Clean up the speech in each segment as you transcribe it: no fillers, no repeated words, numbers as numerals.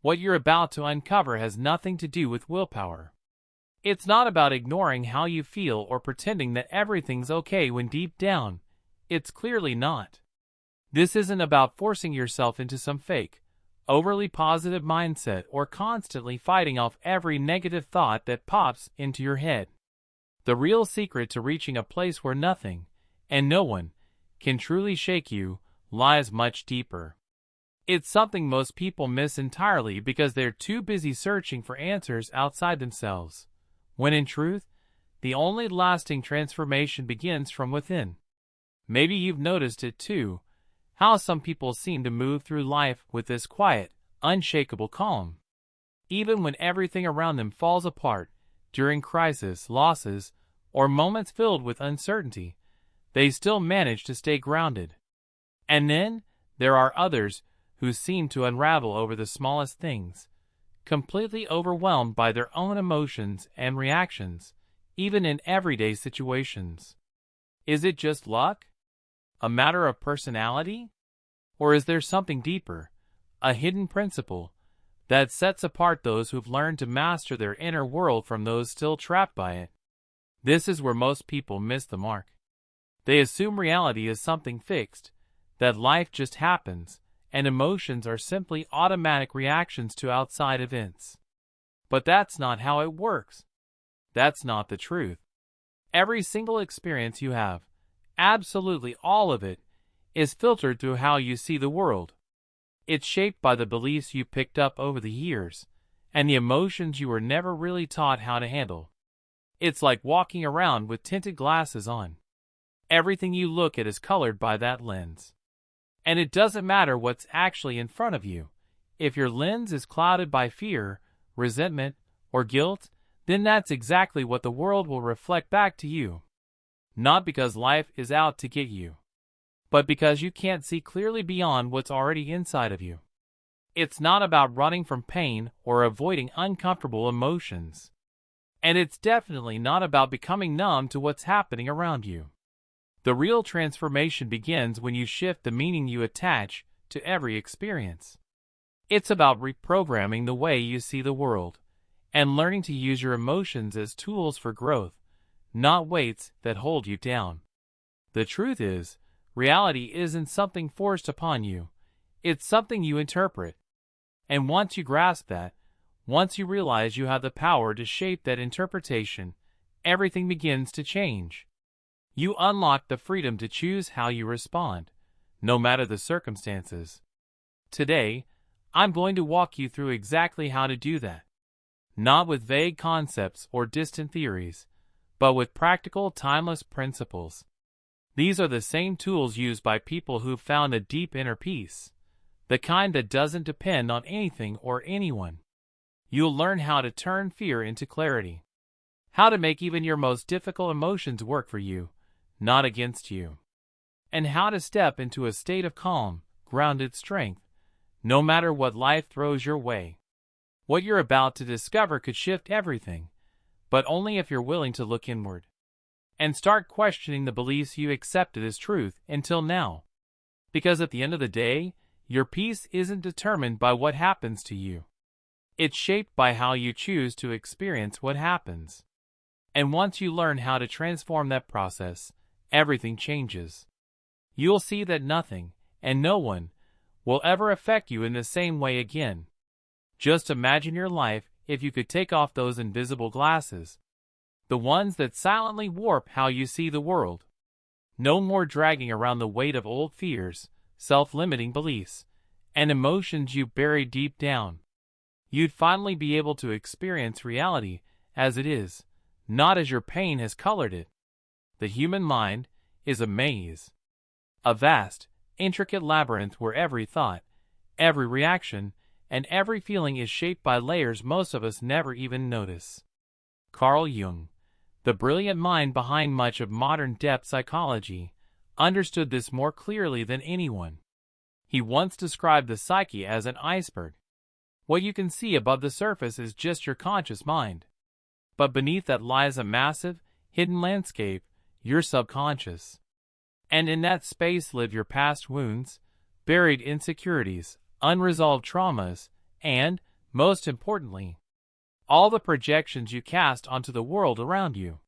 What you're about to uncover has nothing to do with willpower. It's not about ignoring how you feel or pretending that everything's okay when deep down, it's clearly not. This isn't about forcing yourself into some fake, overly positive mindset or constantly fighting off every negative thought that pops into your head. The real secret to reaching a place where nothing, and no one, can truly shake you, lies much deeper. It's something most people miss entirely because they're too busy searching for answers outside themselves, when in truth, the only lasting transformation begins from within. Maybe you've noticed it too, how some people seem to move through life with this quiet, unshakable calm. Even when everything around them falls apart, during crisis, losses, or moments filled with uncertainty, they still manage to stay grounded. And then, there are others who seem to unravel over the smallest things, completely overwhelmed by their own emotions and reactions, even in everyday situations. Is it just luck? A matter of personality? Or is there something deeper, a hidden principle, that sets apart those who've learned to master their inner world from those still trapped by it? This is where most people miss the mark. They assume reality is something fixed, that life just happens, and emotions are simply automatic reactions to outside events. But that's not how it works. That's not the truth. Every single experience you have, absolutely all of it, is filtered through how you see the world. It's shaped by the beliefs you picked up over the years, and the emotions you were never really taught how to handle. It's like walking around with tinted glasses on. Everything you look at is colored by that lens. And it doesn't matter what's actually in front of you. If your lens is clouded by fear, resentment, or guilt, then that's exactly what the world will reflect back to you. Not because life is out to get you, but because you can't see clearly beyond what's already inside of you. It's not about running from pain or avoiding uncomfortable emotions. And it's definitely not about becoming numb to what's happening around you. The real transformation begins when you shift the meaning you attach to every experience. It's about reprogramming the way you see the world, and learning to use your emotions as tools for growth, not weights that hold you down. The truth is, reality isn't something forced upon you. It's something you interpret. And once you grasp that, once you realize you have the power to shape that interpretation, everything begins to change. You unlock the freedom to choose how you respond, no matter the circumstances. Today, I'm going to walk you through exactly how to do that. Not with vague concepts or distant theories, but with practical, timeless principles. These are the same tools used by people who've found a deep inner peace, the kind that doesn't depend on anything or anyone. You'll learn how to turn fear into clarity, how to make even your most difficult emotions work for you, not against you, and how to step into a state of calm, grounded strength, no matter what life throws your way. What you're about to discover could shift everything, but only if you're willing to look inward and start questioning the beliefs you accepted as truth until now. Because at the end of the day, your peace isn't determined by what happens to you. It's shaped by how you choose to experience what happens. And once you learn how to transform that process, everything changes. You'll see that nothing, and no one, will ever affect you in the same way again. Just imagine your life if you could take off those invisible glasses, the ones that silently warp how you see the world. No more dragging around the weight of old fears, self-limiting beliefs, and emotions you buried deep down. You'd finally be able to experience reality as it is, not as your pain has colored it. The human mind is a maze, a vast, intricate labyrinth where every thought, every reaction, and every feeling is shaped by layers most of us never even notice. Carl Jung, the brilliant mind behind much of modern depth psychology, understood this more clearly than anyone. He once described the psyche as an iceberg. What you can see above the surface is just your conscious mind. But beneath that lies a massive, hidden landscape, your subconscious. And in that space live your past wounds, buried insecurities, unresolved traumas, and, most importantly, all the projections you cast onto the world around you.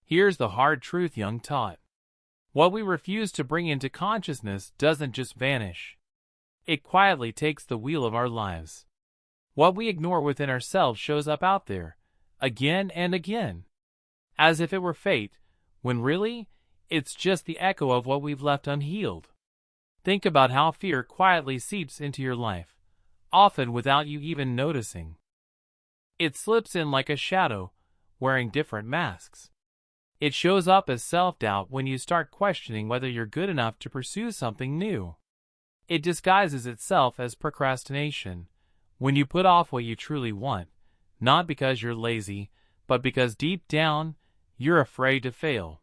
Here's the hard truth Jung taught. What we refuse to bring into consciousness doesn't just vanish. It quietly takes the wheel of our lives. What we ignore within ourselves shows up out there, again and again, as if it were fate, when really, it's just the echo of what we've left unhealed. Think about how fear quietly seeps into your life, often without you even noticing. It slips in like a shadow, wearing different masks. It shows up as self-doubt when you start questioning whether you're good enough to pursue something new. It disguises itself as procrastination, when you put off what you truly want, not because you're lazy, but because deep down, you're afraid to fail.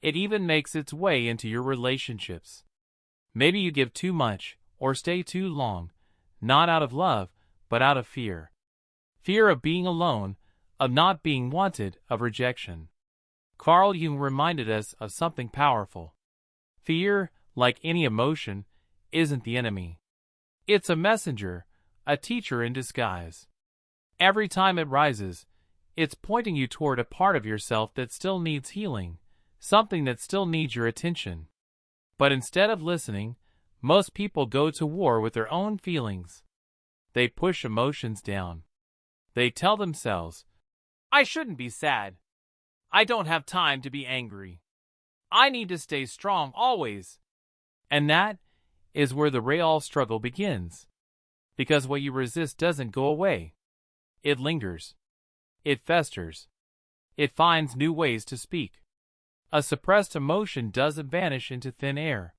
It even makes its way into your relationships. Maybe you give too much, or stay too long, not out of love, but out of fear. Fear of being alone, of not being wanted, of rejection. Carl Jung reminded us of something powerful. Fear, like any emotion, isn't the enemy. It's a messenger, a teacher in disguise. Every time it rises, it's pointing you toward a part of yourself that still needs healing, something that still needs your attention. But instead of listening, most people go to war with their own feelings. They push emotions down. They tell themselves, I shouldn't be sad. I don't have time to be angry. I need to stay strong always. And that is where the real struggle begins. Because what you resist doesn't go away. It lingers. It festers. It finds new ways to speak. A suppressed emotion doesn't vanish into thin air.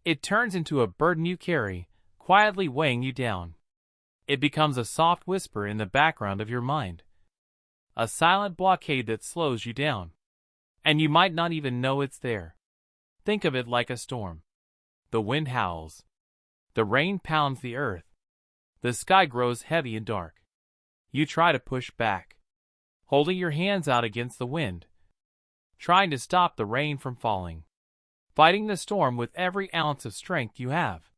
It turns into a burden you carry, quietly weighing you down. It becomes a soft whisper in the background of your mind. A silent blockade that slows you down. And you might not even know it's there. Think of it like a storm. The wind howls. The rain pounds the earth. The sky grows heavy and dark. You try to push back, holding your hands out against the wind, trying to stop the rain from falling, fighting the storm with every ounce of strength you have.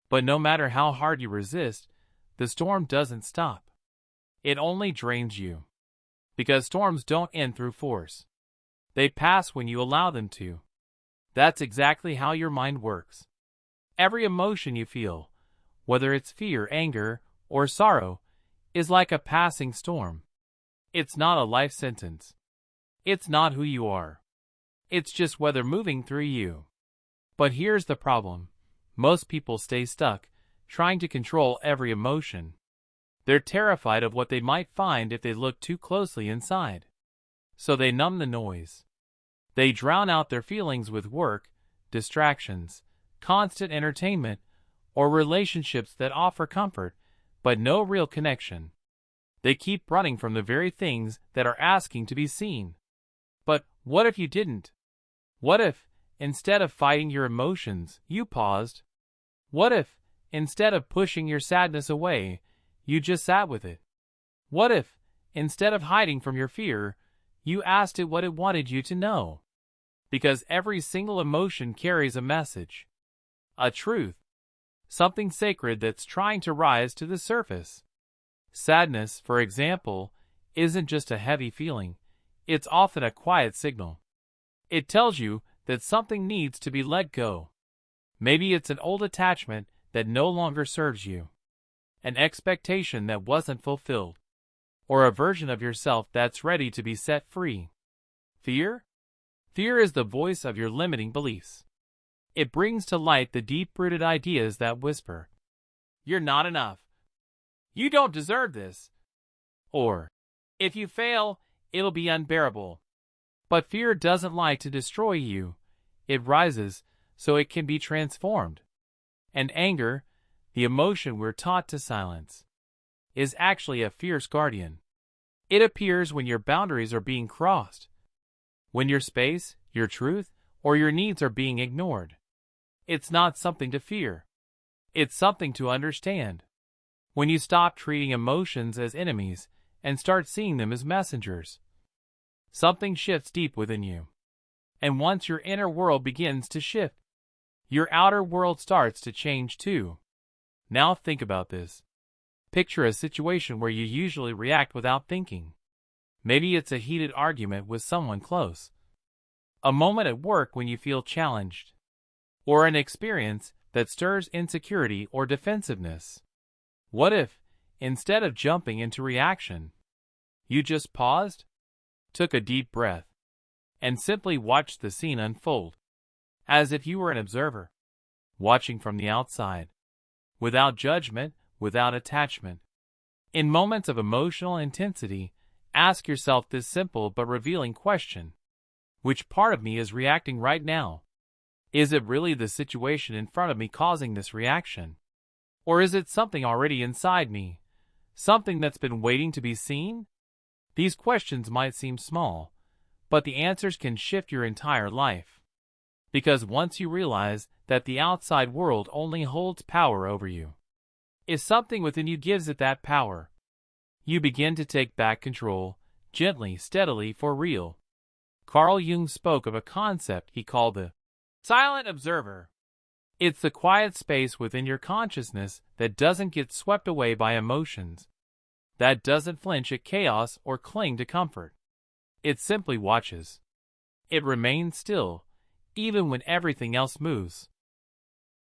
But no matter how hard you resist, the storm doesn't stop. It only drains you. Because storms don't end through force. They pass when you allow them to. That's exactly how your mind works. Every emotion you feel, whether it's fear, anger, or sorrow, is like a passing storm. It's not a life sentence. It's not who you are. It's just weather moving through you. But here's the problem. Most people stay stuck, trying to control every emotion. They're terrified of what they might find if they look too closely inside. So they numb the noise. They drown out their feelings with work, distractions, constant entertainment, or relationships that offer comfort, but no real connection. They keep running from the very things that are asking to be seen. But what if you didn't? What if, instead of fighting your emotions, you paused? What if, instead of pushing your sadness away, you just sat with it? What if, instead of hiding from your fear, you asked it what it wanted you to know? Because every single emotion carries a message, a truth, something sacred that's trying to rise to the surface. Sadness, for example, isn't just a heavy feeling. It's often a quiet signal. It tells you that something needs to be let go. Maybe it's an old attachment that no longer serves you, an expectation that wasn't fulfilled, or a version of yourself that's ready to be set free. Fear? Fear is the voice of your limiting beliefs. It brings to light the deep-rooted ideas that whisper, "You're not enough. You don't deserve this." Or, "If you fail, it'll be unbearable." But fear doesn't like to destroy you. It rises so it can be transformed. And anger, the emotion we're taught to silence, is actually a fierce guardian. It appears when your boundaries are being crossed, when your space, your truth, or your needs are being ignored. It's not something to fear. It's something to understand. When you stop treating emotions as enemies and start seeing them as messengers, something shifts deep within you. And once your inner world begins to shift, your outer world starts to change too. Now think about this. Picture a situation where you usually react without thinking. Maybe it's a heated argument with someone close, a moment at work when you feel challenged, or an experience that stirs insecurity or defensiveness. What if, instead of jumping into reaction, you just paused, took a deep breath, and simply watched the scene unfold, as if you were an observer, watching from the outside, without judgment, without attachment? In moments of emotional intensity, ask yourself this simple but revealing question: which part of me is reacting right now? Is it really the situation in front of me causing this reaction? Or is it something already inside me, something that's been waiting to be seen? These questions might seem small, but the answers can shift your entire life. Because once you realize that the outside world only holds power over you, if something within you gives it that power, you begin to take back control, gently, steadily, for real. Carl Jung spoke of a concept he called the silent observer. It's the quiet space within your consciousness that doesn't get swept away by emotions, that doesn't flinch at chaos or cling to comfort. It simply watches. It remains still, even when everything else moves.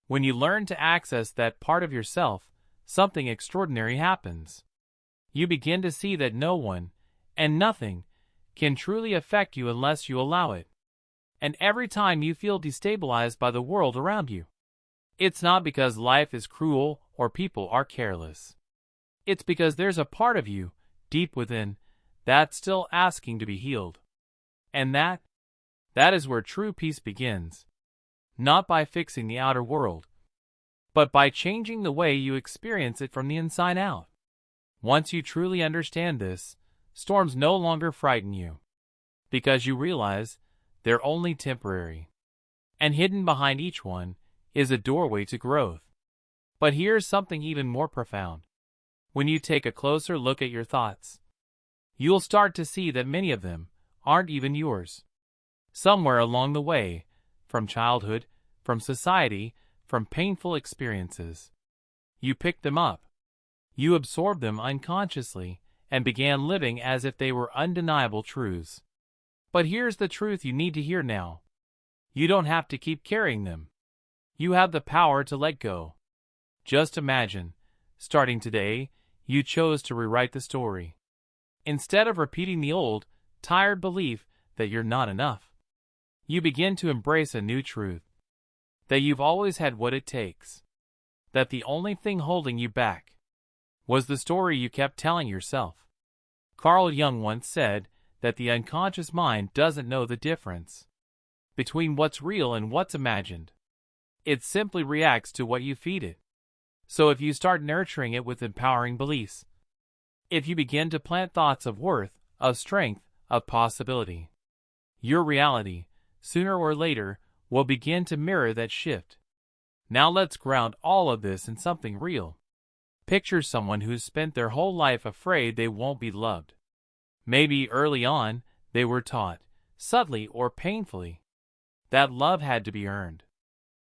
When you learn to access that part of yourself, something extraordinary happens. You begin to see that no one, and nothing, can truly affect you unless you allow it. And every time you feel destabilized by the world around you, it's not because life is cruel or people are careless. It's because there's a part of you, deep within, that's still asking to be healed. And that is where true peace begins. Not by fixing the outer world, but by changing the way you experience it from the inside out. Once you truly understand this, storms no longer frighten you, because you realize they're only temporary. And hidden behind each one is a doorway to growth. But here's something even more profound. When you take a closer look at your thoughts, you'll start to see that many of them aren't even yours. Somewhere along the way, from childhood, from society, from painful experiences, you picked them up. You absorbed them unconsciously and began living as if they were undeniable truths. But here's the truth you need to hear now. You don't have to keep carrying them. You have the power to let go. Just imagine, starting today, you chose to rewrite the story. Instead of repeating the old, tired belief that you're not enough, you begin to embrace a new truth. That you've always had what it takes. That the only thing holding you back was the story you kept telling yourself. Carl Jung once said that the unconscious mind doesn't know the difference between what's real and what's imagined. It simply reacts to what you feed it. So if you start nurturing it with empowering beliefs, if you begin to plant thoughts of worth, of strength, of possibility, your reality, sooner or later, will begin to mirror that shift. Now let's ground all of this in something real. Picture someone who's spent their whole life afraid they won't be loved. Maybe early on, they were taught, subtly or painfully, that love had to be earned.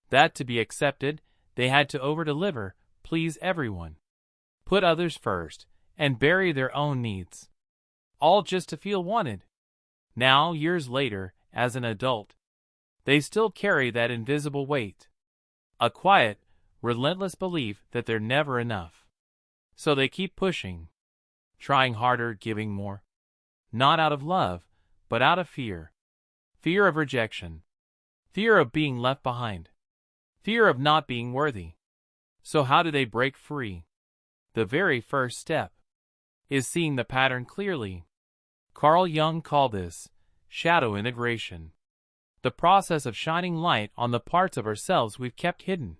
That to be accepted, they had to over-deliver, please everyone, put others first, and bury their own needs. All just to feel wanted. Now, years later, as an adult, they still carry that invisible weight. A quiet, relentless belief that they're never enough. So they keep pushing, trying harder, giving more. Not out of love, but out of fear. Fear of rejection. Fear of being left behind. Fear of not being worthy. So how do they break free? The very first step is seeing the pattern clearly. Carl Jung called this shadow integration. The process of shining light on the parts of ourselves we've kept hidden.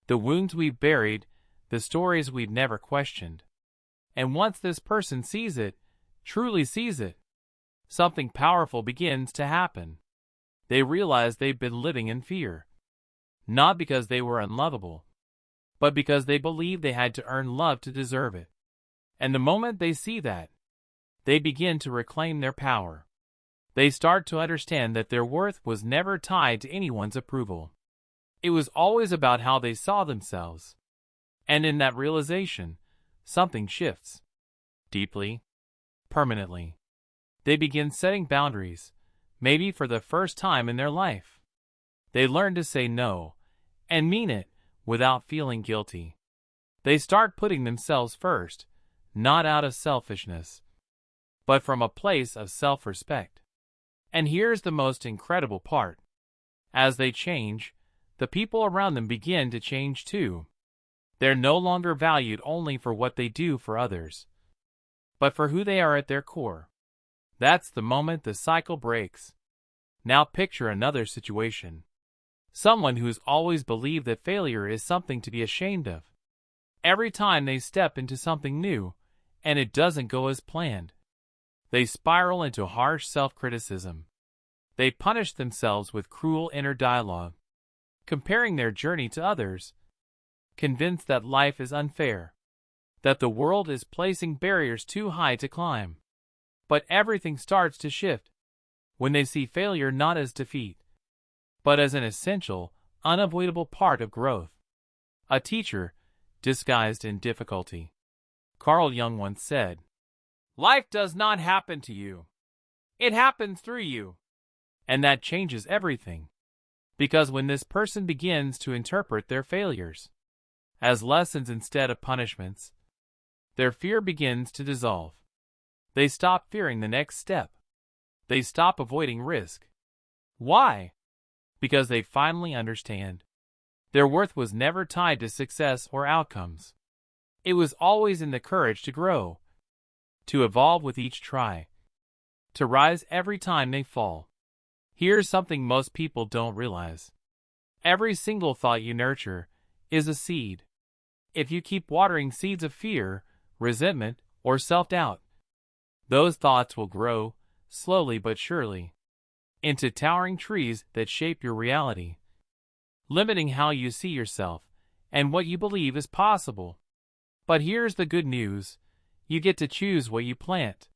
The wounds we've buried, the stories we've never questioned. And once this person sees it, truly sees it, something powerful begins to happen. They realize they've been living in fear. Not because they were unlovable, but because they believed they had to earn love to deserve it. And the moment they see that, they begin to reclaim their power. They start to understand that their worth was never tied to anyone's approval. It was always about how they saw themselves. And in that realization, something shifts. Deeply, permanently. They begin setting boundaries, maybe for the first time in their life. They learn to say no, and mean it, without feeling guilty. They start putting themselves first, not out of selfishness, but from a place of self-respect. And here's the most incredible part. As they change, the people around them begin to change too. They're no longer valued only for what they do for others, but for who they are at their core. That's the moment the cycle breaks. Now picture another situation. Someone who's always believed that failure is something to be ashamed of. Every time they step into something new, and it doesn't go as planned, they spiral into harsh self-criticism. They punish themselves with cruel inner dialogue, comparing their journey to others, convinced that life is unfair, that the world is placing barriers too high to climb. But everything starts to shift when they see failure not as defeat, but as an essential, unavoidable part of growth. A teacher, disguised in difficulty. Carl Jung once said, "Life does not happen to you. It happens through you." And that changes everything. Because when this person begins to interpret their failures as lessons instead of punishments, their fear begins to dissolve. They stop fearing the next step. They stop avoiding risk. Why? Because they finally understand. Their worth was never tied to success or outcomes. It was always in the courage to grow, to evolve with each try, to rise every time they fall. Here's something most people don't realize. Every single thought you nurture is a seed. If you keep watering seeds of fear, resentment, or self-doubt, those thoughts will grow, slowly but surely, into towering trees that shape your reality, limiting how you see yourself and what you believe is possible. But here's the good news. You get to choose what you plant.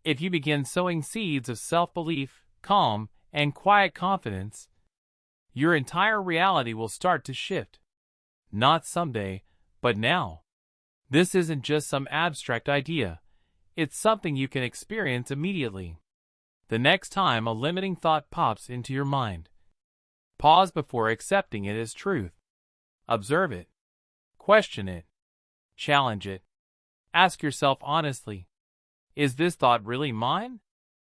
If you begin sowing seeds of self-belief, calm, and quiet confidence, your entire reality will start to shift. Not someday, but now. This isn't just some abstract idea. It's something you can experience immediately. The next time a limiting thought pops into your mind, pause before accepting it as truth. Observe it. Question it. Challenge it. Ask yourself honestly, is this thought really mine?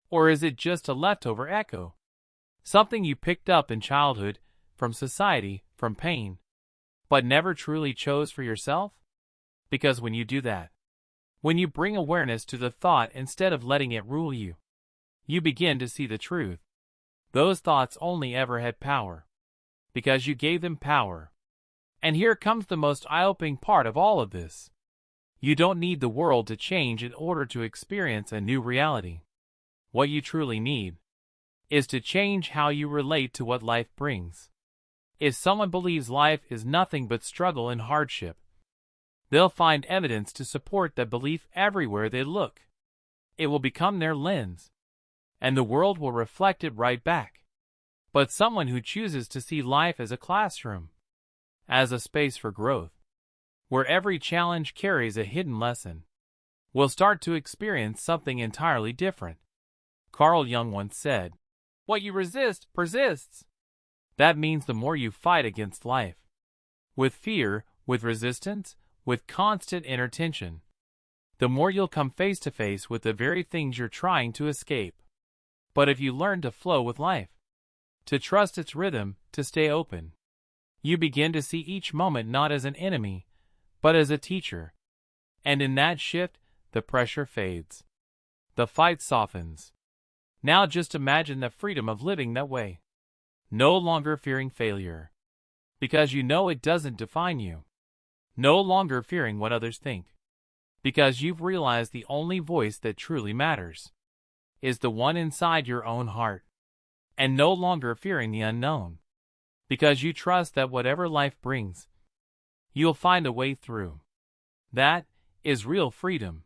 Or is it just a leftover echo? Something you picked up in childhood, from society, from pain, but never truly chose for yourself? Because when you do that, when you bring awareness to the thought instead of letting it rule you, you begin to see the truth. Those thoughts only ever had power because you gave them power. And here comes the most eye-opening part of all of this. You don't need the world to change in order to experience a new reality. What you truly need is to change how you relate to what life brings. If someone believes life is nothing but struggle and hardship, they'll find evidence to support that belief everywhere they look. It will become their lens, and the world will reflect it right back. But someone who chooses to see life as a classroom, as a space for growth, where every challenge carries a hidden lesson, will start to experience something entirely different. Carl Jung once said, "What you resist persists." That means the more you fight against life, with fear, with resistance, with constant inner tension, the more you'll come face to face with the very things you're trying to escape. But if you learn to flow with life, to trust its rhythm, to stay open, you begin to see each moment not as an enemy, but as a teacher. And in that shift, the pressure fades. The fight softens. Now just imagine the freedom of living that way. No longer fearing failure, because you know it doesn't define you. No longer fearing what others think, because you've realized the only voice that truly matters is the one inside your own heart. And no longer fearing the unknown, because you trust that whatever life brings, you'll find a way through. That is real freedom.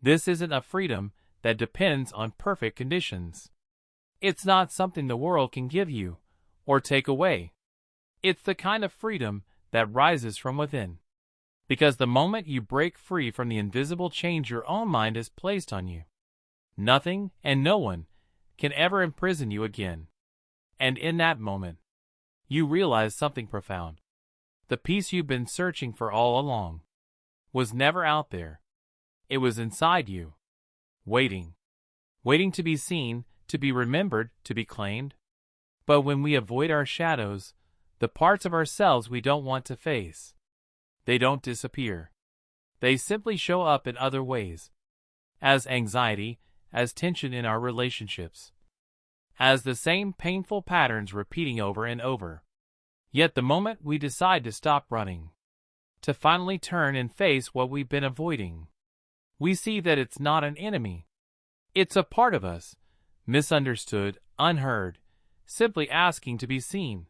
This isn't a freedom that depends on perfect conditions. It's not something the world can give you or take away. It's the kind of freedom that rises from within, Because the moment you break free from the invisible chains your own mind has placed on you, nothing and no one can ever imprison you again. And in that moment, you realize something profound. The peace you've been searching for all along was never out there. It was inside you, waiting to be seen, to be remembered, to be claimed. But when we avoid our shadows, the parts of ourselves we don't want to face, they don't disappear. They simply show up in other ways. As anxiety, as tension in our relationships, as the same painful patterns repeating over and over. Yet the moment we decide to stop running, to finally turn and face what we've been avoiding, we see that it's not an enemy. It's a part of us, misunderstood, unheard, simply asking to be seen.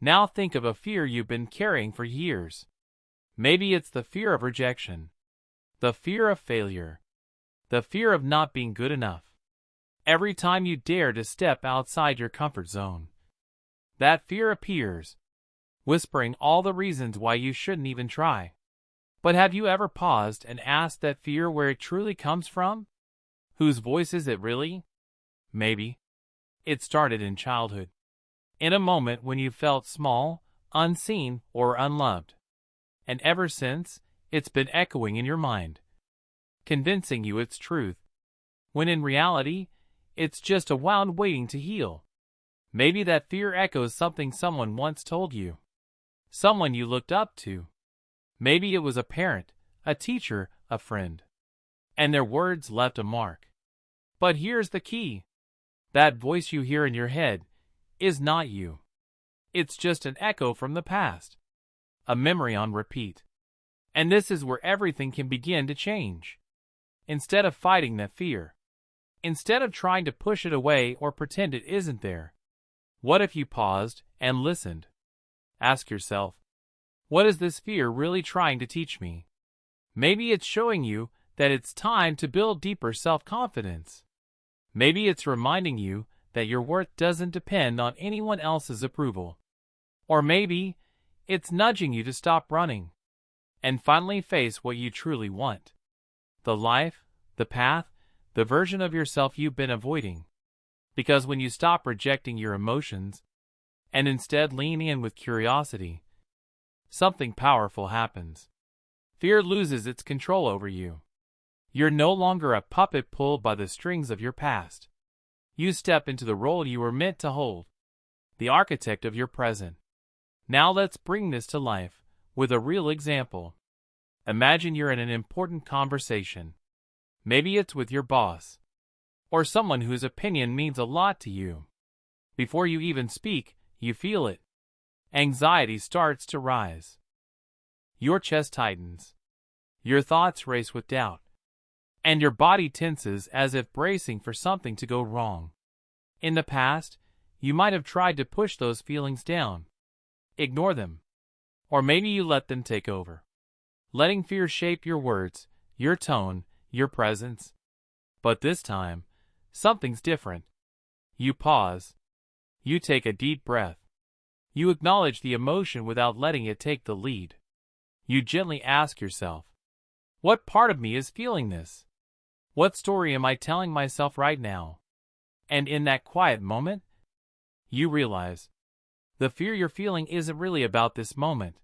Now think of a fear you've been carrying for years. Maybe it's the fear of rejection, the fear of failure, the fear of not being good enough. Every time you dare to step outside your comfort zone, that fear appears, whispering all the reasons why you shouldn't even try. But have you ever paused and asked that fear where it truly comes from? Whose voice is it really? Maybe it started in childhood, in a moment when you felt small, unseen, or unloved. And ever since, it's been echoing in your mind, convincing you it's truth, when in reality, it's just a wound waiting to heal. Maybe that fear echoes something someone once told you, someone you looked up to. Maybe it was a parent, a teacher, a friend, and their words left a mark. But here's the key. That voice you hear in your head is not you. It's just an echo from the past, a memory on repeat. And this is where everything can begin to change. Instead of fighting that fear, instead of trying to push it away or pretend it isn't there, what if you paused and listened? Ask yourself, what is this fear really trying to teach me? Maybe it's showing you that it's time to build deeper self-confidence. Maybe it's reminding you that your worth doesn't depend on anyone else's approval. Or maybe it's nudging you to stop running and finally face what you truly want. The life, the path, the version of yourself you've been avoiding. Because when you stop rejecting your emotions and instead lean in with curiosity, something powerful happens. Fear loses its control over you. You're no longer a puppet pulled by the strings of your past. You step into the role you were meant to hold, the architect of your present. Now let's bring this to life with a real example. Imagine you're in an important conversation. Maybe it's with your boss, or someone whose opinion means a lot to you. Before you even speak, you feel it. Anxiety starts to rise. Your chest tightens. Your thoughts race with doubt. And your body tenses as if bracing for something to go wrong. In the past, you might have tried to push those feelings down, ignore them, or maybe you let them take over, letting fear shape your words, your tone, your presence. But this time, something's different. You pause. You take a deep breath. You acknowledge the emotion without letting it take the lead. You gently ask yourself, what part of me is feeling this? What story am I telling myself right now? And in that quiet moment, you realize the fear you're feeling isn't really about this moment.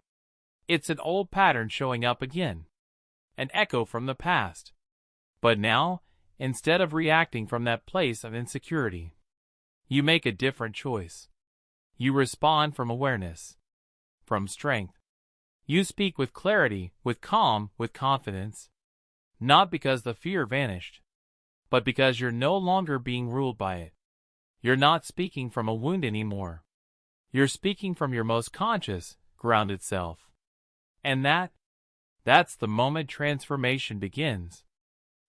It's an old pattern showing up again, an echo from the past. But now, instead of reacting from that place of insecurity, you make a different choice. You respond from awareness, from strength. You speak with clarity, with calm, with confidence. Not because the fear vanished, but because you're no longer being ruled by it. You're not speaking from a wound anymore. You're speaking from your most conscious, grounded self. And that's the moment transformation begins.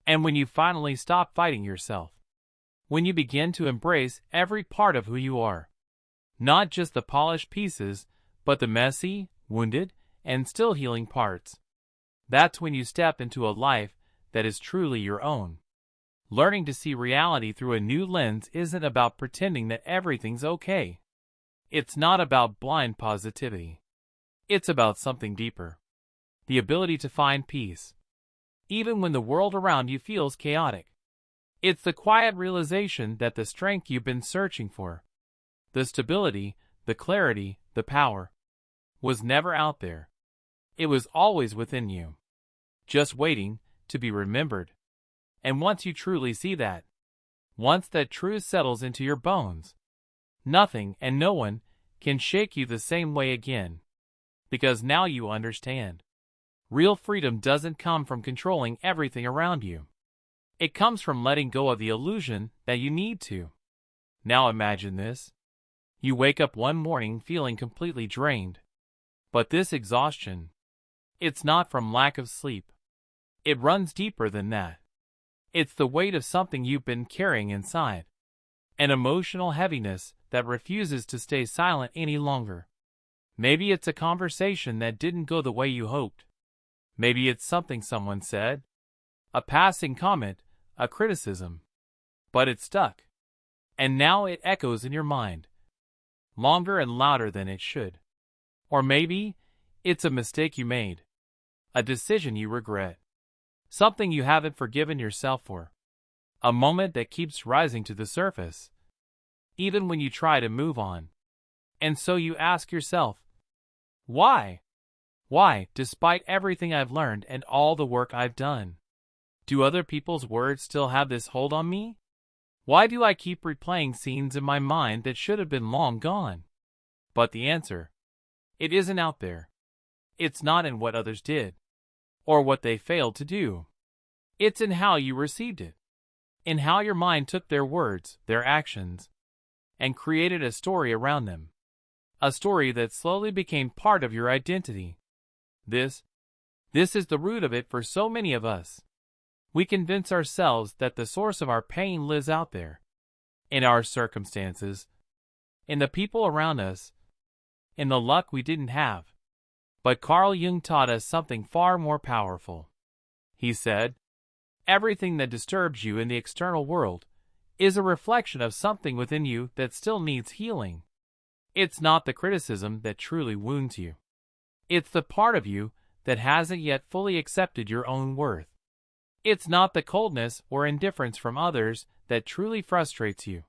And when you finally stop fighting yourself, when you begin to embrace every part of who you are, not just the polished pieces, but the messy, wounded, and still healing parts, that's when you step into a life that is truly your own. Learning to see reality through a new lens isn't about pretending that everything's okay. It's not about blind positivity. It's about something deeper. the ability to find peace, even when the world around you feels chaotic. It's the quiet realization that the strength you've been searching for, the stability, the clarity, the power, was never out there. It was always within you, just waiting to be remembered. And once you truly see that, once that truth settles into your bones, nothing and no one can shake you the same way again. Because now you understand. Real freedom doesn't come from controlling everything around you. It comes from letting go of the illusion that you need to. Now imagine this. You wake up one morning feeling completely drained. But this exhaustion, it's not from lack of sleep. It runs deeper than that. It's the weight of something you've been carrying inside. An emotional heaviness that refuses to stay silent any longer. Maybe it's a conversation that didn't go the way you hoped. Maybe it's something someone said, a passing comment, a criticism. But it stuck. And now it echoes in your mind, longer and louder than it should. Or maybe it's a mistake you made, a decision you regret, something you haven't forgiven yourself for, a moment that keeps rising to the surface, even when you try to move on. And so you ask yourself, why? Why, despite everything I've learned and all the work I've done? Do other people's words still have this hold on me? Why do I keep replaying scenes in my mind that should have been long gone? But the answer, it isn't out there. It's not in what others did, or what they failed to do. It's in how you received it, in how your mind took their words, their actions, and created a story around them. A story that slowly became part of your identity. This is the root of it for so many of us. We convince ourselves that the source of our pain lives out there, in our circumstances, in the people around us, in the luck we didn't have. But Carl Jung taught us something far more powerful. He said, everything that disturbs you in the external world is a reflection of something within you that still needs healing. It's not the criticism that truly wounds you. It's the part of you that hasn't yet fully accepted your own worth. It's not the coldness or indifference from others that truly frustrates you.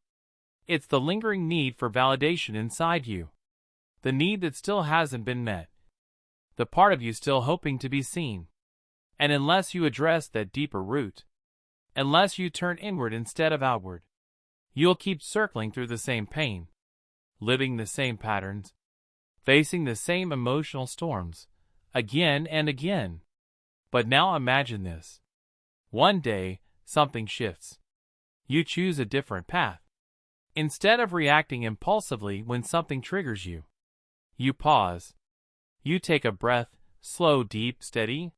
It's the lingering need for validation inside you. The need that still hasn't been met. The part of you still hoping to be seen. And unless you address that deeper root, unless you turn inward instead of outward, you'll keep circling through the same pain, living the same patterns, facing the same emotional storms, again and again. But now imagine this. One day, something shifts. You choose a different path. Instead of reacting impulsively when something triggers you, you pause. You take a breath, slow, deep, steady.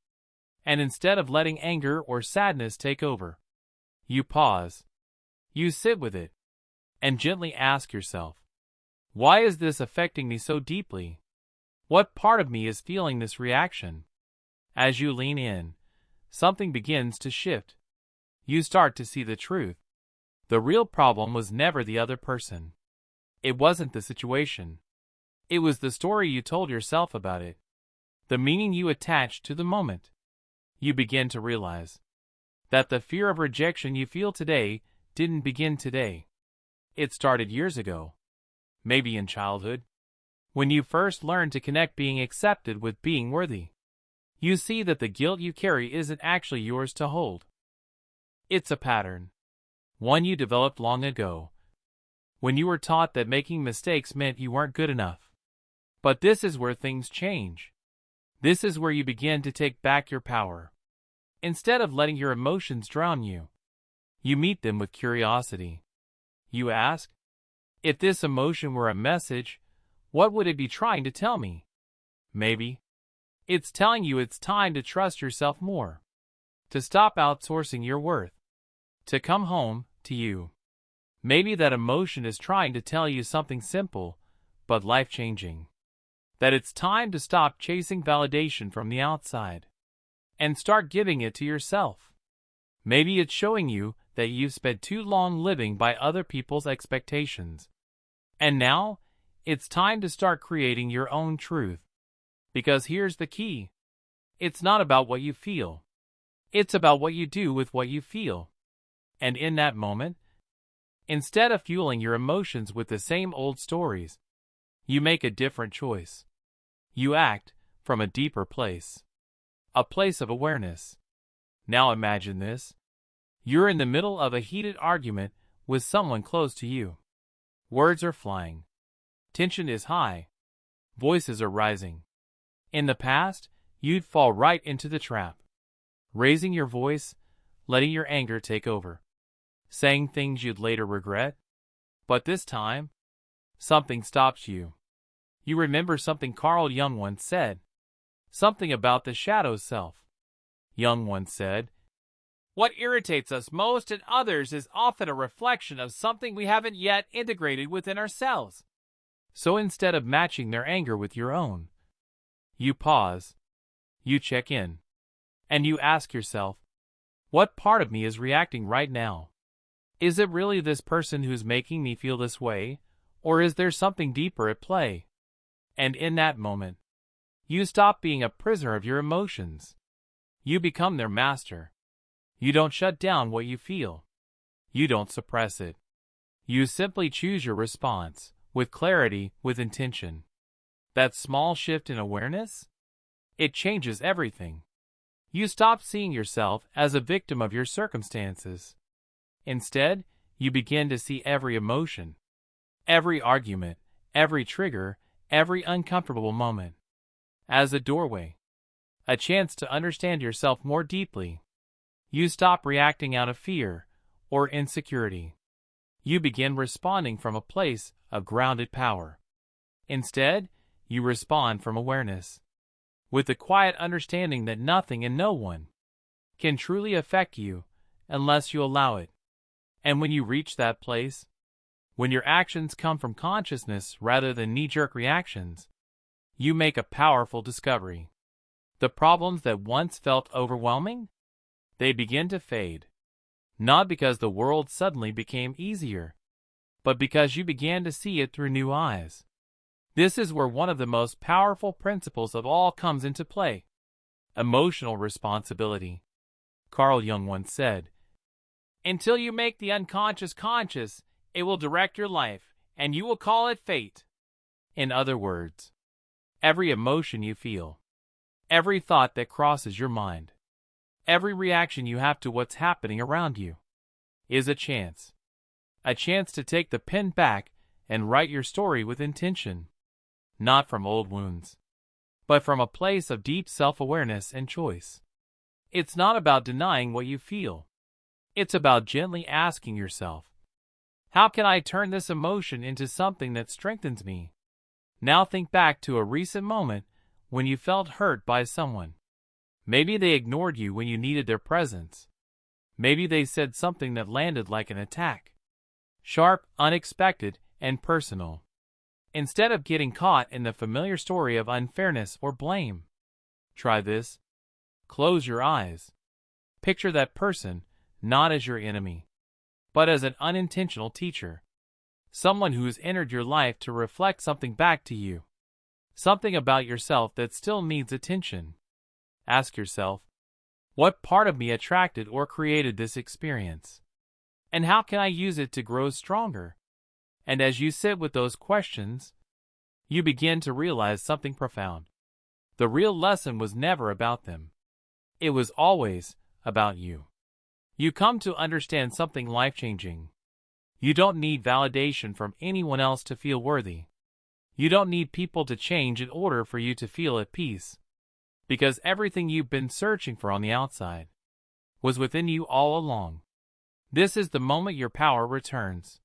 And instead of letting anger or sadness take over, you pause. You sit with it and gently ask yourself, why is this affecting me so deeply? What part of me is feeling this reaction? As you lean in, something begins to shift. You start to see the truth. The real problem was never the other person. It wasn't the situation. It was the story you told yourself about it. The meaning you attached to the moment. You begin to realize that the fear of rejection you feel today didn't begin today. It started years ago. Maybe in childhood, when you first learned to connect being accepted with being worthy. You see that the guilt you carry isn't actually yours to hold. It's a pattern, one you developed long ago, when you were taught that making mistakes meant you weren't good enough. But this is where things change. This is where you begin to take back your power. Instead of letting your emotions drown you, you meet them with curiosity. You ask, if this emotion were a message, what would it be trying to tell me? Maybe it's telling you it's time to trust yourself more, to stop outsourcing your worth, to come home to you. Maybe that emotion is trying to tell you something simple, but life-changing. That it's time to stop chasing validation from the outside and start giving it to yourself. Maybe it's showing you that you've spent too long living by other people's expectations. And now, it's time to start creating your own truth. Because here's the key. It's not about what you feel. It's about what you do with what you feel. And in that moment, instead of fueling your emotions with the same old stories, you make a different choice. You act from a deeper place, a place of awareness. Now imagine this. You're in the middle of a heated argument with someone close to you. Words are flying. Tension is high. Voices are rising. In the past, you'd fall right into the trap. Raising your voice, letting your anger take over. Saying things you'd later regret. But this time, something stops you. You remember something Carl Jung once said. Something about the shadow self. Jung once said, "What irritates us most in others is often a reflection of something we haven't yet integrated within ourselves." So instead of matching their anger with your own, you pause, you check in, and you ask yourself, what part of me is reacting right now? Is it really this person who's making me feel this way, or is there something deeper at play? And in that moment, you stop being a prisoner of your emotions. You become their master. You don't shut down what you feel. You don't suppress it. You simply choose your response, with clarity, with intention. That small shift in awareness? It changes everything. You stop seeing yourself as a victim of your circumstances. Instead, you begin to see every emotion, every argument, every trigger, every uncomfortable moment as a doorway, a chance to understand yourself more deeply. You stop reacting out of fear or insecurity. You begin responding from a place of grounded power. Instead, you respond from awareness, with the quiet understanding that nothing and no one can truly affect you unless you allow it. And when you reach that place, when your actions come from consciousness rather than knee-jerk reactions, you make a powerful discovery. The problems that once felt overwhelming, they begin to fade. Not because the world suddenly became easier, but because you began to see it through new eyes. This is where one of the most powerful principles of all comes into play: emotional responsibility. Carl Jung once said, "Until you make the unconscious conscious, it will direct your life, and you will call it fate." In other words, every emotion you feel, every thought that crosses your mind, every reaction you have to what's happening around you, is a chance. A chance to take the pen back and write your story with intention. Not from old wounds, but from a place of deep self-awareness and choice. It's not about denying what you feel. It's about gently asking yourself, how can I turn this emotion into something that strengthens me? Now think back to a recent moment when you felt hurt by someone. Maybe they ignored you when you needed their presence. Maybe they said something that landed like an attack. Sharp, unexpected, and personal. Instead of getting caught in the familiar story of unfairness or blame, try this. Close your eyes. Picture that person, not as your enemy, but as an unintentional teacher. Someone who has entered your life to reflect something back to you. Something about yourself that still needs attention. Ask yourself, what part of me attracted or created this experience? And how can I use it to grow stronger? And as you sit with those questions, you begin to realize something profound. The real lesson was never about them. It was always about you. You come to understand something life-changing. You don't need validation from anyone else to feel worthy. You don't need people to change in order for you to feel at peace. Because everything you've been searching for on the outside was within you all along. This is the moment your power returns.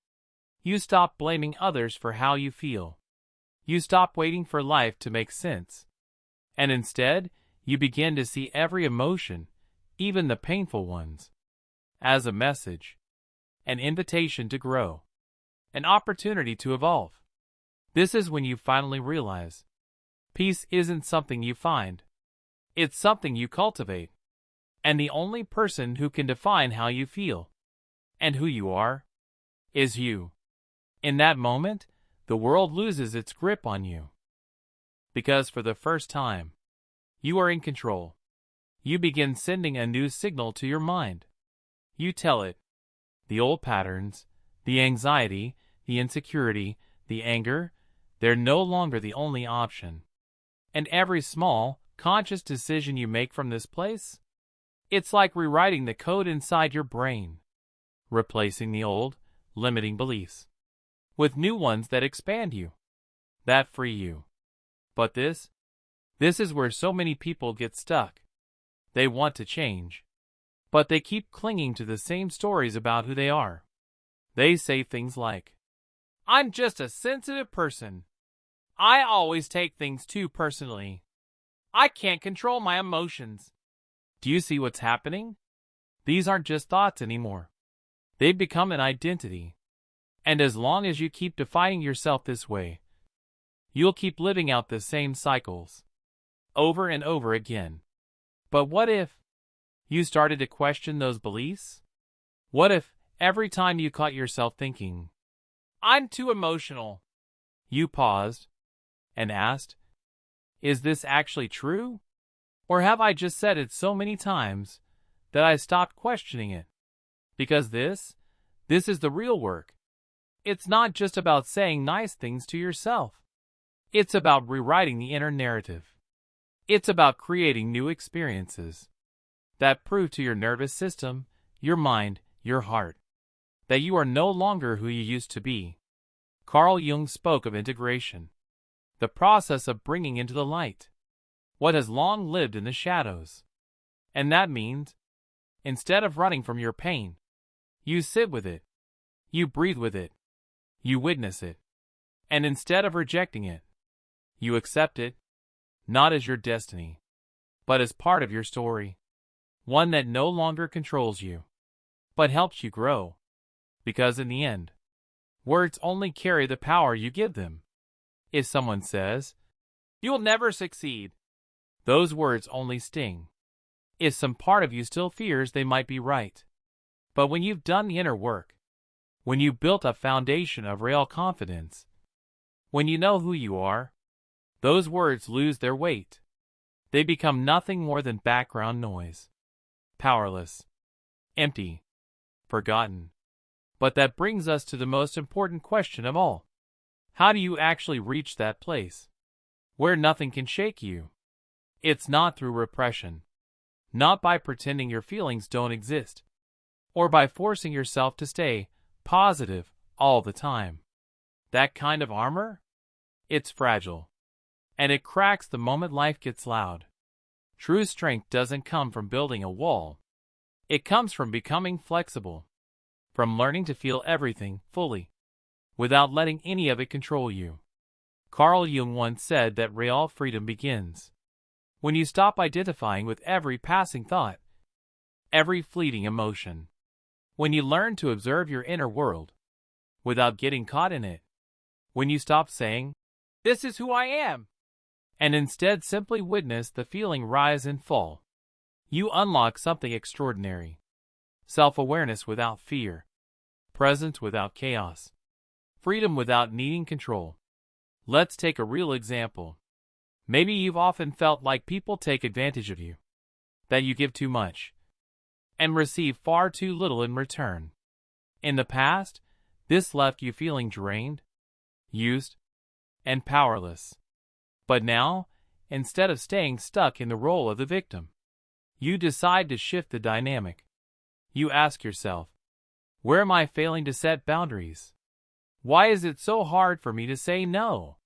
You stop blaming others for how you feel. You stop waiting for life to make sense. And instead, you begin to see every emotion, even the painful ones, as a message, an invitation to grow, an opportunity to evolve. This is when you finally realize peace isn't something you find. It's something you cultivate. And the only person who can define how you feel and who you are is you. In that moment, the world loses its grip on you. Because for the first time, you are in control. You begin sending a new signal to your mind. You tell it, the old patterns, the anxiety, the insecurity, the anger, they're no longer the only option. And every small, conscious decision you make from this place, it's like rewriting the code inside your brain, replacing the old, limiting beliefs with new ones that expand you, that free you. But this is where so many people get stuck. They want to change, but they keep clinging to the same stories about who they are. They say things like, I'm just a sensitive person. I always take things too personally. I can't control my emotions. Do you see what's happening? These aren't just thoughts anymore. They've become an identity. And as long as you keep defining yourself this way, you'll keep living out the same cycles, over and over again. But what if you started to question those beliefs? What if every time you caught yourself thinking, I'm too emotional, you paused and asked, is this actually true? Or have I just said it so many times that I stopped questioning it? Because this is the real work. It's not just about saying nice things to yourself. It's about rewriting the inner narrative. It's about creating new experiences that prove to your nervous system, your mind, your heart, that you are no longer who you used to be. Carl Jung spoke of integration, the process of bringing into the light what has long lived in the shadows. And that means, instead of running from your pain, you sit with it, you breathe with it, you witness it, and instead of rejecting it, you accept it, not as your destiny, but as part of your story, one that no longer controls you, but helps you grow. Because in the end, words only carry the power you give them. If someone says, you'll never succeed, those words only sting. If some part of you still fears they might be right. But when you've done the inner work, when you've built a foundation of real confidence, when you know who you are, those words lose their weight. They become nothing more than background noise. Powerless, empty, forgotten. But that brings us to the most important question of all. How do you actually reach that place where nothing can shake you? It's not through repression, not by pretending your feelings don't exist, or by forcing yourself to stay positive all the time. That kind of armor? It's fragile, and it cracks the moment life gets loud. True strength doesn't come from building a wall. It comes from becoming flexible, from learning to feel everything fully, without letting any of it control you. Carl Jung once said that real freedom begins when you stop identifying with every passing thought, every fleeting emotion. When you learn to observe your inner world without getting caught in it. When you stop saying, this is who I am, and instead simply witness the feeling rise and fall. You unlock something extraordinary. Self-awareness without fear. Presence without chaos. Freedom without needing control. Let's take a real example. Maybe you've often felt like people take advantage of you, that you give too much and receive far too little in return. In the past, this left you feeling drained, used, and powerless. But now, instead of staying stuck in the role of the victim, you decide to shift the dynamic. You ask yourself, where am I failing to set boundaries? Why is it so hard for me to say no?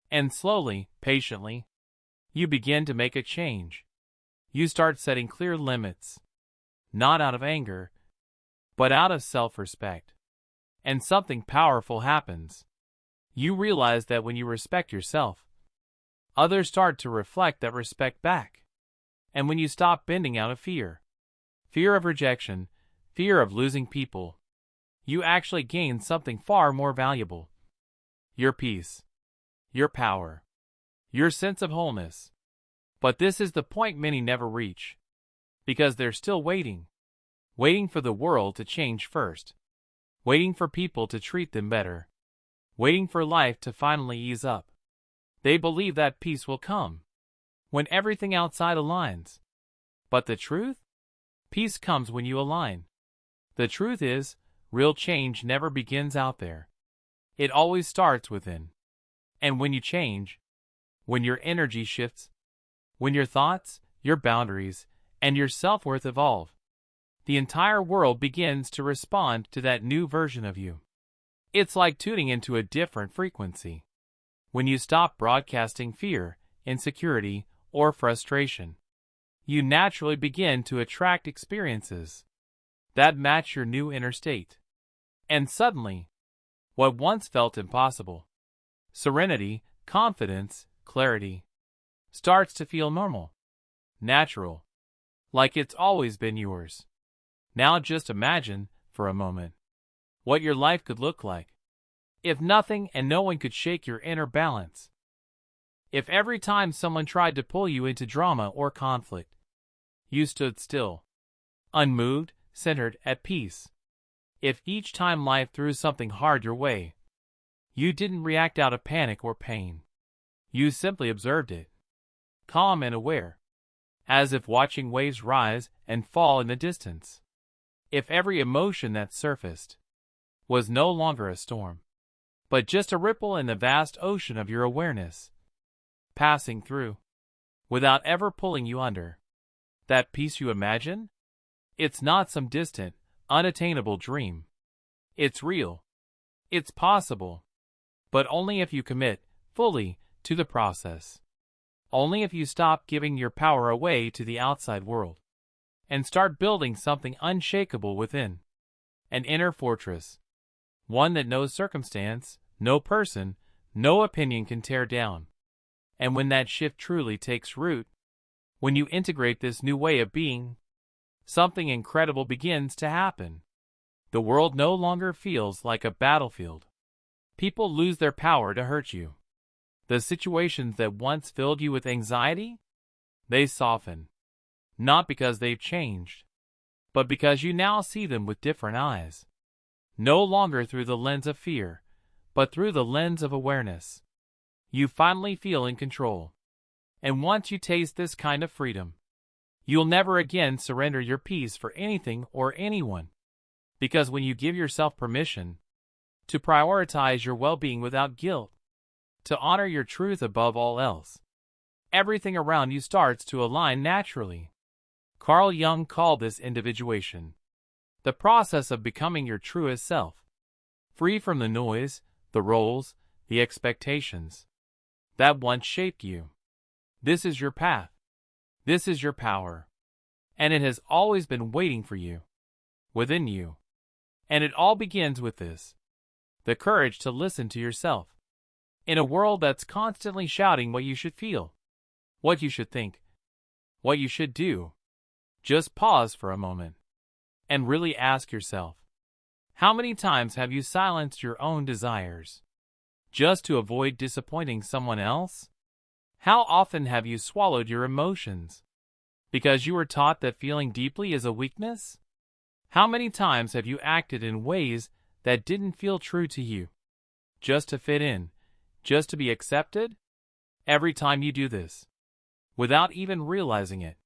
And slowly, patiently, you begin to make a change. You start setting clear limits, not out of anger, but out of self-respect. And something powerful happens. You realize that when you respect yourself, others start to reflect that respect back. And when you stop bending out of fear of rejection, fear of losing people, you actually gain something far more valuable. Your peace, your power, your sense of wholeness. But this is the point many never reach, because they're still waiting for the world to change first, waiting for people to treat them better, waiting for life to finally ease up. They believe that peace will come when everything outside aligns. But the truth? Peace comes when you align. The truth is, real change never begins out there. It always starts within. And when you change, when your energy shifts, when your thoughts, your boundaries, and your self-worth evolve, the entire world begins to respond to that new version of you. It's like tuning into a different frequency. When you stop broadcasting fear, insecurity, or frustration, you naturally begin to attract experiences that match your new inner state. And suddenly, what once felt impossible, serenity, confidence, clarity, starts to feel normal, natural, like it's always been yours. Now just imagine, for a moment, what your life could look like if nothing and no one could shake your inner balance. If every time someone tried to pull you into drama or conflict, you stood still, unmoved, centered, at peace. If each time life threw something hard your way, you didn't react out of panic or pain. You simply observed it, calm and aware, as if watching waves rise and fall in the distance. If every emotion that surfaced was no longer a storm, but just a ripple in the vast ocean of your awareness, passing through, without ever pulling you under, that peace you imagine? It's not some distant, unattainable dream. It's real. It's possible. But only if you commit, fully, to the process. Only if you stop giving your power away to the outside world, and start building something unshakable within. An inner fortress. One that no circumstance, no person, no opinion can tear down. And when that shift truly takes root, when you integrate this new way of being, something incredible begins to happen. The world no longer feels like a battlefield. People lose their power to hurt you. The situations that once filled you with anxiety, they soften. Not because they've changed, but because you now see them with different eyes. No longer through the lens of fear, but through the lens of awareness. You finally feel in control. And once you taste this kind of freedom, you'll never again surrender your peace for anything or anyone. Because when you give yourself permission to prioritize your well-being without guilt, to honor your truth above all else, everything around you starts to align naturally. Carl Jung called this individuation, the process of becoming your truest self, free from the noise, the roles, the expectations that once shaped you. This is your path. This is your power. And it has always been waiting for you, within you. And it all begins with this: the courage to listen to yourself. In a world that's constantly shouting what you should feel, what you should think, what you should do, just pause for a moment and really ask yourself, how many times have you silenced your own desires just to avoid disappointing someone else? How often have you swallowed your emotions because you were taught that feeling deeply is a weakness? How many times have you acted in ways that didn't feel true to you, just to fit in, just to be accepted? Every time you do this, without even realizing it,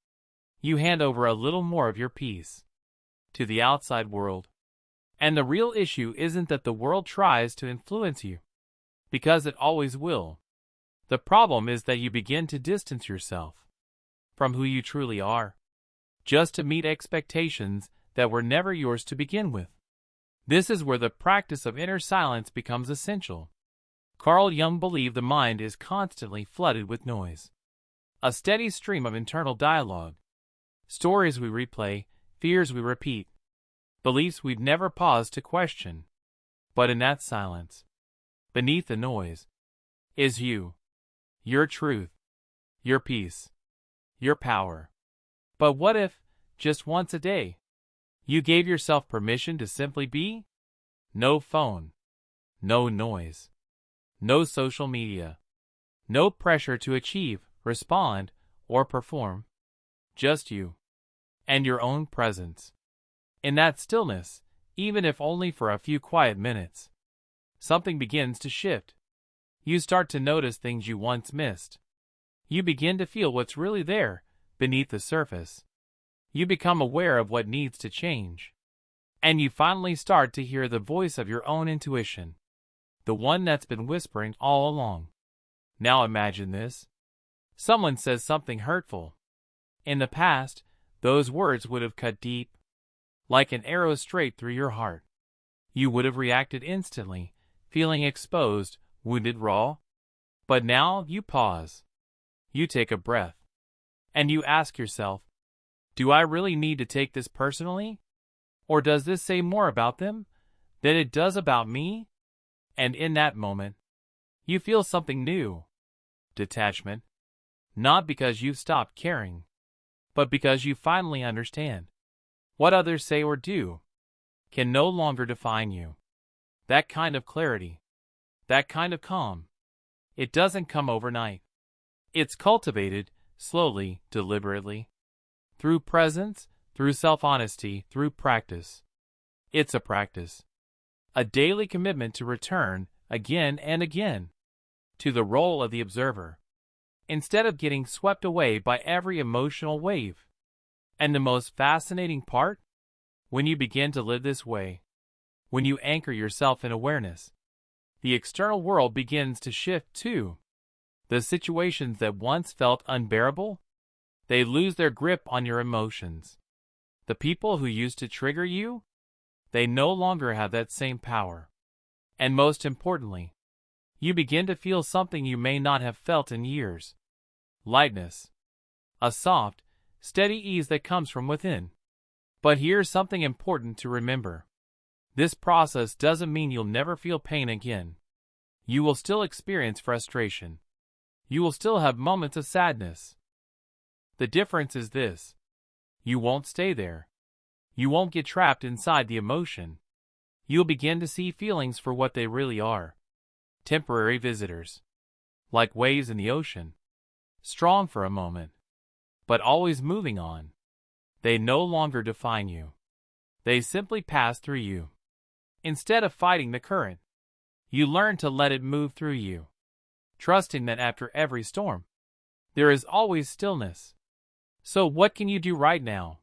you hand over a little more of your peace to the outside world. And the real issue isn't that the world tries to influence you, because it always will. The problem is that you begin to distance yourself from who you truly are, just to meet expectations that were never yours to begin with. This is where the practice of inner silence becomes essential. Carl Jung believed the mind is constantly flooded with noise, a steady stream of internal dialogue, stories we replay, fears we repeat, beliefs we've never paused to question. But in that silence, beneath the noise, is you, your truth, your peace, your power. But what if, just once a day, you gave yourself permission to simply be? No phone, no noise, no social media, no pressure to achieve, respond, or perform. Just you and your own presence. In that stillness, even if only for a few quiet minutes, something begins to shift. You start to notice things you once missed. You begin to feel what's really there, beneath the surface. You become aware of what needs to change. And you finally start to hear the voice of your own intuition, the one that's been whispering all along. Now imagine this. Someone says something hurtful. In the past, those words would have cut deep, like an arrow straight through your heart. You would have reacted instantly, feeling exposed, wounded raw. But now you pause. You take a breath. And you ask yourself, do I really need to take this personally? Or does this say more about them than it does about me? And in that moment, you feel something new. Detachment. Not because you've stopped caring, but because you finally understand. What others say or do can no longer define you. That kind of clarity, that kind of calm, it doesn't come overnight. It's cultivated slowly, deliberately, through presence, through self-honesty, through practice. It's a practice, a daily commitment to return again and again to the role of the observer, instead of getting swept away by every emotional wave. And the most fascinating part? When you begin to live this way, when you anchor yourself in awareness, the external world begins to shift too. The situations that once felt unbearable, they lose their grip on your emotions. The people who used to trigger you, they no longer have that same power. And most importantly, you begin to feel something you may not have felt in years. Lightness. A soft, steady ease that comes from within. But here's something important to remember. This process doesn't mean you'll never feel pain again. You will still experience frustration. You will still have moments of sadness. The difference is this. You won't stay there. You won't get trapped inside the emotion. You'll begin to see feelings for what they really are. Temporary visitors. Like waves in the ocean. Strong for a moment, but always moving on. They no longer define you. They simply pass through you. Instead of fighting the current, you learn to let it move through you, trusting that after every storm, there is always stillness. So what can you do right now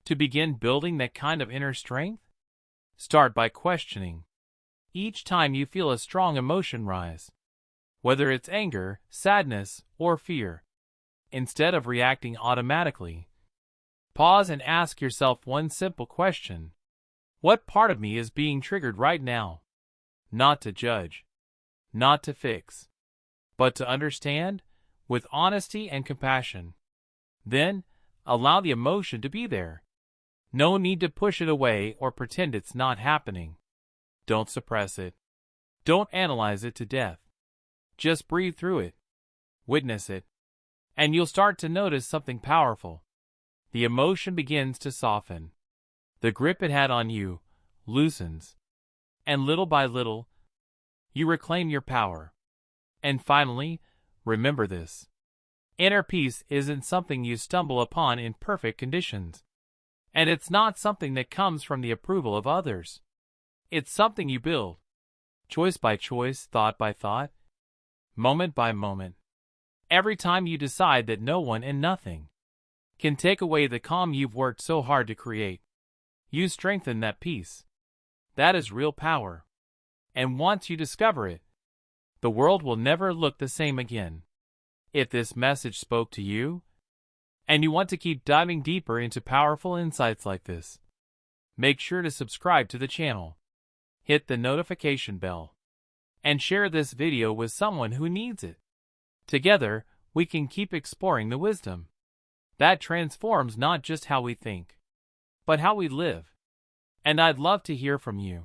to begin building that kind of inner strength? Start by questioning. Each time you feel a strong emotion rise, whether it's anger, sadness, or fear, instead of reacting automatically, pause and ask yourself one simple question. What part of me is being triggered right now? Not to judge, not to fix, but to understand with honesty and compassion. Then, allow the emotion to be there. No need to push it away or pretend it's not happening. Don't suppress it. Don't analyze it to death. Just breathe through it. Witness it. And you'll start to notice something powerful. The emotion begins to soften. The grip it had on you loosens. And little by little, you reclaim your power. And finally, remember this. Inner peace isn't something you stumble upon in perfect conditions. And it's not something that comes from the approval of others. It's something you build, choice by choice, thought by thought, moment by moment. Every time you decide that no one and nothing can take away the calm you've worked so hard to create, you strengthen that peace. That is real power. And once you discover it, the world will never look the same again. If this message spoke to you, and you want to keep diving deeper into powerful insights like this, make sure to subscribe to the channel, hit the notification bell, and share this video with someone who needs it. Together, we can keep exploring the wisdom that transforms not just how we think, but how we live. And I'd love to hear from you.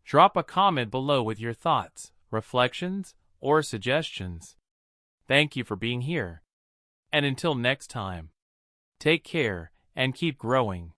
Drop a comment below with your thoughts, reflections, or suggestions. Thank you for being here. And until next time, take care and keep growing.